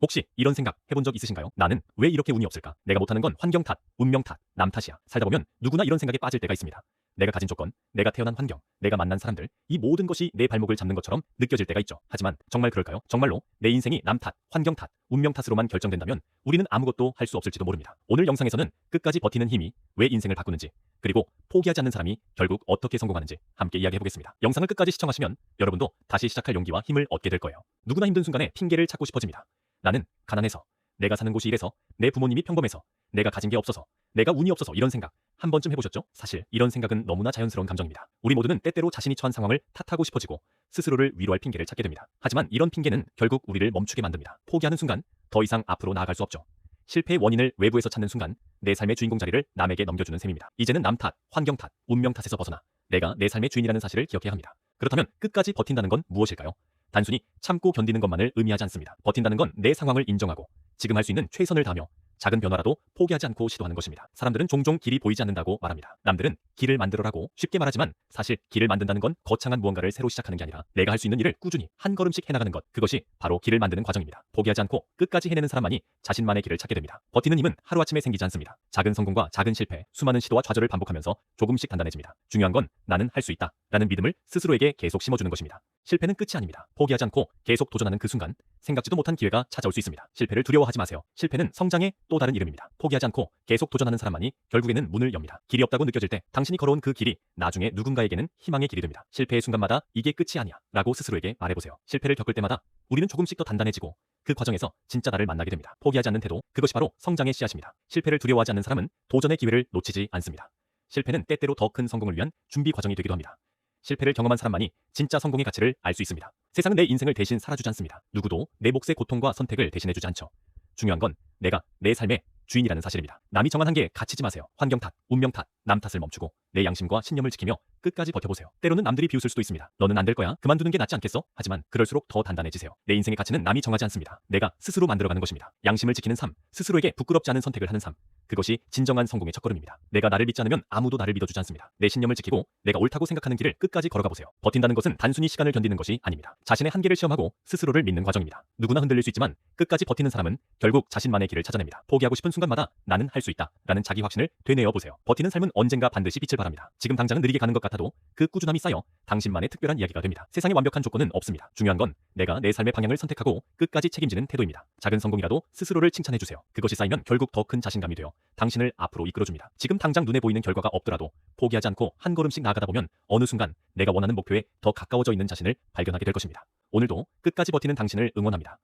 혹시 이런 생각 해본 적 있으신가요? 나는 왜 이렇게 운이 없을까? 내가 못하는 건 환경 탓, 운명 탓, 남 탓이야. 살다 보면 누구나 이런 생각에 빠질 때가 있습니다. 내가 가진 조건, 내가 태어난 환경, 내가 만난 사람들, 이 모든 것이 내 발목을 잡는 것처럼 느껴질 때가 있죠. 하지만 정말 그럴까요? 정말로 내 인생이 남 탓, 환경 탓, 운명 탓으로만 결정된다면 우리는 아무것도 할 수 없을지도 모릅니다. 오늘 영상에서는 끝까지 버티는 힘이 왜 인생을 바꾸는지, 그리고 포기하지 않는 사람이 결국 어떻게 성공하는지 함께 이야기해보겠습니다. 영상을 끝까지 시청하시면 여러분도 다시 시작할 용기와 힘을 얻게 될 거예요. 누구나 힘든 순간에 핑계를 찾고 싶어집니다. 나는 가난해서, 내가 사는 곳이 이래서, 내 부모님이 평범해서, 내가 가진 게 없어서, 내가 운이 없어서, 이런 생각 한 번쯤 해보셨죠? 사실 이런 생각은 너무나 자연스러운 감정입니다. 우리 모두는 때때로 자신이 처한 상황을 탓하고 싶어지고 스스로를 위로할 핑계를 찾게 됩니다. 하지만 이런 핑계는 결국 우리를 멈추게 만듭니다. 포기하는 순간 더 이상 앞으로 나아갈 수 없죠. 실패의 원인을 외부에서 찾는 순간 내 삶의 주인공 자리를 남에게 넘겨주는 셈입니다. 이제는 남 탓, 환경 탓, 운명 탓에서 벗어나 내가 내 삶의 주인이라는 사실을 기억해야 합니다. 그렇다면 끝까지 버틴다는 건 무엇일까요? 단순히 참고 견디는 것만을 의미하지 않습니다. 버틴다는 건 내 상황을 인정하고 지금 할 수 있는 최선을 다하며 작은 변화라도 포기하지 않고 시도하는 것입니다. 사람들은 종종 길이 보이지 않는다고 말합니다. 남들은 길을 만들어라고 쉽게 말하지만 사실 길을 만든다는 건 거창한 무언가를 새로 시작하는 게 아니라 내가 할 수 있는 일을 꾸준히 한 걸음씩 해나가는 것, 그것이 바로 길을 만드는 과정입니다. 포기하지 않고 끝까지 해내는 사람만이 자신만의 길을 찾게 됩니다. 버티는 힘은 하루아침에 생기지 않습니다. 작은 성공과 작은 실패, 수많은 시도와 좌절을 반복하면서 조금씩 단단해집니다. 중요한 건 나는 할 수 있다 라는 믿음을 스스로에게 계속 심어주는 것입니다. 실패는 끝이 아닙니다. 포기하지 않고 계속 도전하는 그 순간 생각지도 못한 기회가 찾아올 수 있습니다. 실패를 두려워하지 마세요. 실패는 성장의 또 다른 이름입니다. 포기하지 않고 계속 도전하는 사람만이 결국에는 문을 엽니다. 길이 없다고 느껴질 때 당신이 걸어온 그 길이 나중에 누군가에게는 희망의 길이 됩니다. 실패의 순간마다 이게 끝이 아니야 라고 스스로에게 말해보세요. 실패를 겪을 때마다 우리는 조금씩 더 단단해지고 그 과정에서 진짜 나를 만나게 됩니다. 포기하지 않는 태도, 그것이 바로 성장의 씨앗입니다. 실패를 두려워하지 않는 사람은 도전의 기회를 놓치지 않습니다. 실패는 때때로 더 큰 성공을 위한 준비 과정이 되기도 합니다. 실패를 경험한 사람만이 진짜 성공의 가치를 알 수 있습니다. 세상은 내 인생을 대신 살아주지 않습니다. 누구도 내 몫의 고통과 선택을 대신해주지 않죠. 중요한 건 내가 내 삶의 주인이라는 사실입니다. 남이 정한 한계에 갇히지 마세요. 환경 탓, 운명 탓, 남 탓을 멈추고 내 양심과 신념을 지키며 끝까지 버텨보세요. 때로는 남들이 비웃을 수도 있습니다. 너는 안 될 거야. 그만두는 게 낫지 않겠어? 하지만 그럴수록 더 단단해지세요. 내 인생의 가치는 남이 정하지 않습니다. 내가 스스로 만들어가는 것입니다. 양심을 지키는 삶, 스스로에게 부끄럽지 않은 선택을 하는 삶, 그것이 진정한 성공의 첫걸음입니다. 내가 나를 믿지 않으면 아무도 나를 믿어주지 않습니다. 내 신념을 지키고 내가 옳다고 생각하는 길을 끝까지 걸어가 보세요. 버틴다는 것은 단순히 시간을 견디는 것이 아닙니다. 자신의 한계를 시험하고 스스로를 믿는 과정입니다. 누구나 흔들릴 수 있지만 끝까지 버티는 사람은 결국 자신만의 길을 찾아냅니다. 포기하고 싶은 순간마다 나는 할 수 있다 라는 자기 확신을 되뇌어 보세요. 버티는 삶은 언젠가 반드시 빛을 발합니다. 지금 당장은 느리게 가는 것 같아도 그 꾸준함이 쌓여 당신만의 특별한 이야기가 됩니다. 세상에 완벽한 조건은 없습니다. 중요한 건 내가 내 삶의 방향을 선택하고 끝까지 책임지는 태도입니다. 작은 성공이라도 스스로를 칭찬해주세요. 그것이 쌓이면 결국 더 큰 자신감이 되어 당신을 앞으로 이끌어줍니다. 지금 당장 눈에 보이는 결과가 없더라도 포기하지 않고 한 걸음씩 나아가다 보면 어느 순간 내가 원하는 목표에 더 가까워져 있는 자신을 발견하게 될 것입니다. 오늘도 끝까지 버티는 당신을 응원합니다.